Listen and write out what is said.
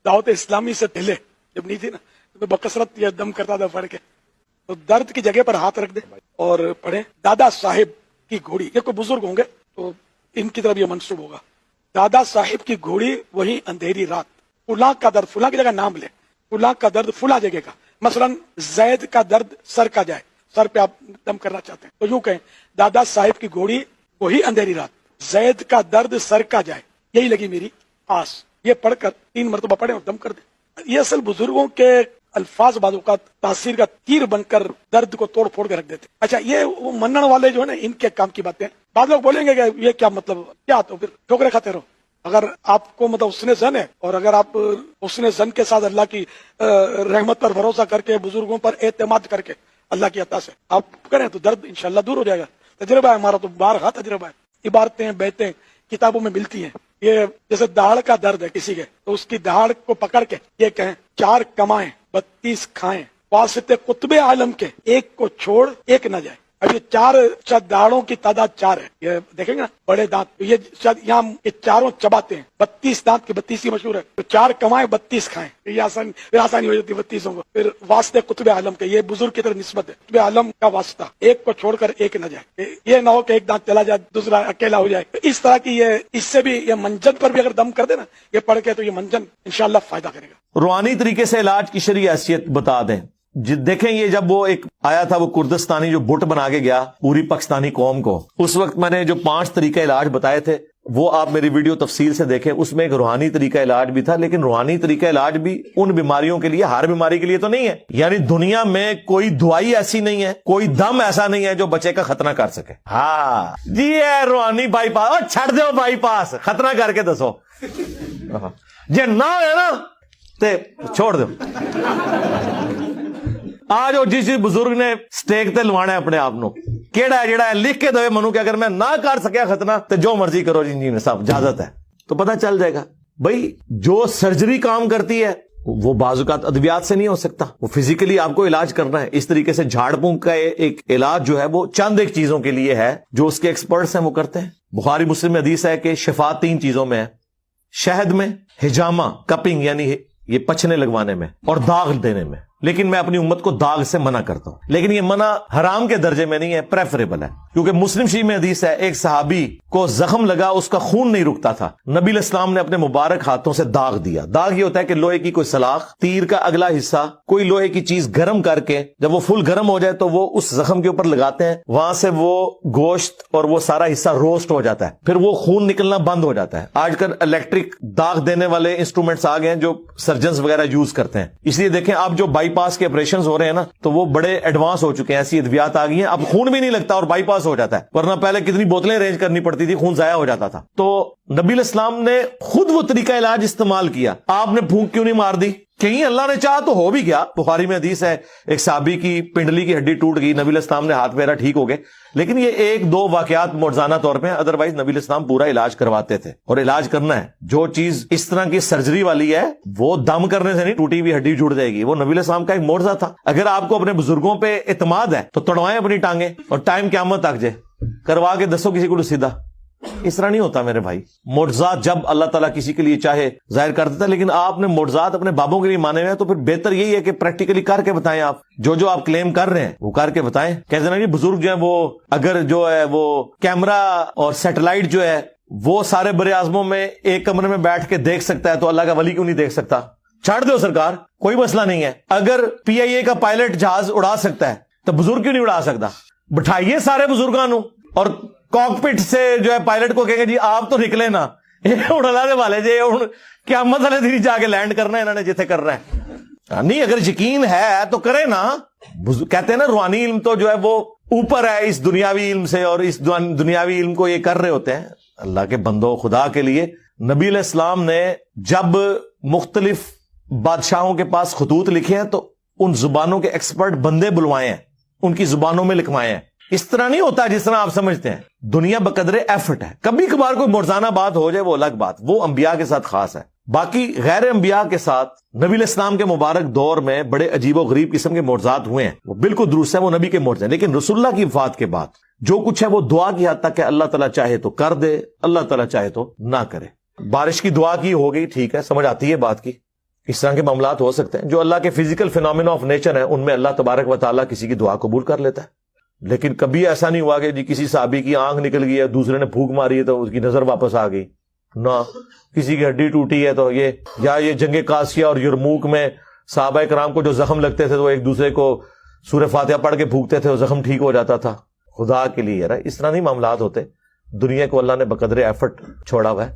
दावत इस्लामी से पहले जब नहीं थी ना, तो मैं बकसरत ये दम करता था पढ़ के, तो दर्द की जगह पर हाथ रख दे और पढ़े दादा साहिब की घोड़ी। ये कोई बुजुर्ग होंगे तो इनकी तरफ ये मंसूब होगा। दादा साहिब की घोड़ी वही अंधेरी रात, फुला का दर्द, फुला की जगह नाम ले, फुला का दर्द फुला जगह का, मसलन जैद का दर्द सर का जाए, सर पे आप दम करना चाहते हैं तो यूं कहें दादा साहिब की घोड़ी वही अंधेरी रात, जैद का दर्द सर का जाए, यही लगी मेरी आस। ये पढ़कर 3 मरतबा पढ़े और दम कर दे। ये असल बुजुर्गों के अल्फाज बाजू का तासीर का तीर बनकर दर्द को तोड़ फोड़ के रख देते। अच्छा, ये वो मनन वाले जो है ना, इनके काम की बातें। बाद लोग बोलेंगे कि ये क्या मतलब, क्या तो फिर ठोकरे खाते रहो। अगर आपको मतलब उसने जन है और अगर आप उसने जन के साथ अल्लाह की रहमत पर भरोसा करके, बुजुर्गों पर एतमाद करके अल्लाह की अता से आप करें तो दर्द इंशाल्लाह दूर हो जाएगा। तजुर्बा है हमारा, तो बारहा तजुर्बा है। इबारतें बैतें किताबों में मिलती हैं। ये जैसे दाढ़ का दर्द है किसी के, तो उसकी दाढ़ को पकड़ के ये कहें 4 कमाएं 32 खाएं, वास्ते कुतबे आलम के एक को छोड़ एक न जाए। अब ये 4 दाढ़ों की तादाद 4 है। ये देखेंगे ना बड़े दांत, तो ये यहाँ ये चारों चबाते हैं। 32 दांत की 32 ही मशहूर है। तो 4 कमाएं 32 खाएं, ये आसानी हो जाती है 32 को। फिर वास्ते कुतबे आलम के, ये बुजुर्ग की तरफ निस्बत है, कुतबे आलम का वास्ता, एक को छोड़कर एक न जाए। ये ना हो कि एक दांत चला जाए दूसरा अकेला हो जाए। तो इस तरह की ये, इससे भी ये मंजन पर भी अगर दम कर दे ना ये पढ़ के, तो ये मंजन इंशाल्लाह फायदा करेगा। रूहानी तरीके से इलाज की शरई हैसियत बता दें। देखें, ये जब वो एक आया था वो कुर्दिस्तानी जो बुट बना के गया पूरी पाकिस्तानी कौम को, उस वक्त मैंने जो 5 तरीका इलाज बताए थे वो आप मेरी वीडियो तफसील से देखें। उसमें एक रूहानी तरीका इलाज भी था, लेकिन रूहानी तरीका इलाज भी उन बीमारियों के लिए, हर बीमारी के लिए तो नहीं है। यानी दुनिया में कोई दवाई ऐसी नहीं है, कोई दम ऐसा नहीं है जो बच्चे का खतना कर सके। हाँ जी, है रूहानी बाईपास, छड़ दो बाईपास, खतना करके दसो। जे ना है ना ते छोड़ दो। आज वो जिस बुजुर्ग ने स्टेक ते लवाना है अपने आप नो, केड़ा है जेड़ा लिख के दे मनु कि अगर मैं ना कर सकिया खतना तो जो मर्जी करो जी, इंजीनियर साहब इजाजत है, तो पता चल जाएगा। भाई जो सर्जरी काम करती है वो बाजुकात अद्वियात से नहीं हो सकता, वो फिजिकली आपको इलाज करना है। इस तरीके से झाड़ फूंक का एक इलाज जो है वो चंद एक चीजों के लिए है, जो उसके एक्सपर्ट्स हैं वो करते हैं। बुखारी मुस्लिम में हदीस है कि शिफा 3 चीजों में है, शहद में, हिजामा कपिंग यानी ये पछने लगवाने में, और दाग देने में। लेकिन मैं अपनी उम्मत को दाग से मना करता हूं, लेकिन ये मना हराम के दर्जे में नहीं है, प्रेफरेबल है। क्योंकि मुस्लिम शरीफ में हदीस है, एक सहाबी को जख्म लगा, उसका खून नहीं रुकता था, नबी इस्लाम ने अपने मुबारक हाथों से दाग दिया। दाग ये होता है कि लोहे की कोई सलाख, तीर का अगला हिस्सा, कोई लोहे की चीज गर्म करके, जब वो फुल गर्म हो जाए तो वो उस जख्म के ऊपर लगाते हैं, वहां से वो गोश्त और वो सारा हिस्सा रोस्ट हो जाता है, फिर वो खून निकलना बंद हो जाता है। आजकल इलेक्ट्रिक दाग देने वाले इंस्ट्रूमेंट्स आ गए हैं जो सर्जन वगैरह यूज करते हैं। इसलिए देखें, आप जो बाईपास के ऑपरेशन हो रहे हैं ना, तो वो बड़े एडवांस हो चुके हैं, ऐसी अद्वियात आ गई हैं, अब खून भी नहीं लगता और बाईपास हो जाता है। वरना पहले कितनी बोतलें अरेंज करनी पड़ती थी, खून जाया हो जाता था। तो नबी इस्लाम ने खुद वो तरीका इलाज इस्तेमाल किया। आपने फूंक क्यों नहीं मार दी? कहीं अल्लाह ने चाहा तो हो भी गया। बुखारी में हदीस है, एक साहबी की पिंडली की हड्डी टूट गई, नबी इस्लाम ने हाथ पैरा ठीक हो गए। लेकिन ये 1-2 वाकयात मौजूदा तौर पे, अदरवाइज नबी इस्लाम पूरा इलाज करवाते थे। और इलाज करना है, जो चीज इस तरह की सर्जरी वाली है वो दम करने से नहीं, टूटी हुई हड्डी जुड़ जाएगी। वो नबी इस्लाम का एक मौजज़ा था। अगर आपको अपने बुजुर्गों पे इत्मीनान है तो तोड़वाएं अपनी टांगे और टाइम क़यामत तक जाए करवा के दसो किसी को सीधा। इस तरह नहीं होता मेरे भाई। मोज़ात जब अल्लाह ताला किसी के लिए चाहे जाहिर कर देता है, लेकिन आपने मोज़ात अपने बाबों के लिए माने हुए हैं, तो फिर बेहतर यही है कि प्रैक्टिकली करके बताएं। आप जो आप क्लेम कर रहे हैं वो करके बताएं। कहते ना, बुजुर्ग जो है वो अगर जो है वो कैमरा और सैटेलाइट जो है वो सारे बड़े आजमों में एक कमरे में बैठ के देख सकता है, तो अल्लाह का वली क्यों नहीं देख सकता? छाड़ दो सरकार, कोई मसला नहीं है। अगर PIA का पायलट जहाज उड़ा सकता है तो बुजुर्ग क्यों नहीं उड़ा सकता? बिठाइए सारे बुजुर्गों और कॉकपिट से जो है पायलट को कहेंगे जी आप तो निकले ना, ये उड़ाने वाले जे क्या मतलब धीरे जाके लैंड करना है इन्होंने जिथे करना है। नहीं, अगर यकीन है तो करे ना। कहते हैं ना, रूहानी इल्म तो जो है वो ऊपर है इस दुनियावी इल्म से, और इस दुनियावी इल्म को ये कर रहे होते हैं अल्लाह के बंदों। खुदा के लिए नबी इस्लाम ने जब मुख्तलिफ बादशाहों के पास खतूत लिखे हैं तो उन जुबानों के एक्सपर्ट बंदे बुलवाए हैं, उनकी जुबानों में लिखवाए हैं। इस तरह नहीं होता जिस तरह आप समझते हैं। दुनिया बकदरे एफर्ट है। कभी कभार कोई मौजूदा बात हो जाए वो अलग बात, वो अंबिया के साथ खास है। बाकी गैर अंबिया के साथ नबी इस्लाम के मुबारक दौर में बड़े अजीबो गरीब किस्म के मौजूदात हुए हैं, वो बिल्कुल दुरुस्त है, वो नबी के मौजूद हैं। लेकिन रसूलुल्लाह की वफात के बाद जो कुछ है वो दुआ की हद तक है। अल्लाह ताला चाहे तो कर दे, अल्लाह ताला चाहे तो ना करे। बारिश की दुआ की हो गई, ठीक है, समझ आती है बात की, اس طرح کے معاملات ہو سکتے ہیں جو اللہ کے فزیکل فینومینا آف نیچر ہیں، ان میں اللہ تبارک و تعالیٰ کسی کی دعا قبول کر لیتا ہے. لیکن کبھی ایسا نہیں ہوا کہ جی کسی صحابی کی آنکھ نکل گئی ہے، دوسرے نے پھونک ماری ہے تو اس کی نظر واپس آ گئی. نہ کسی کی ہڈی ٹوٹی ہے تو یہ جنگ قاسیہ اور یرموک میں صحابہ کرام کو جو زخم لگتے تھے تو وہ ایک دوسرے کو سورہ فاتحہ پڑھ کے پھونکتے تھے، وہ زخم ٹھیک ہو جاتا تھا. خدا کے لیے یار اس طرح نہیں معاملات ہوتے. دنیا کو اللہ نے بقدر ایفرٹ چھوڑا ہوا ہے.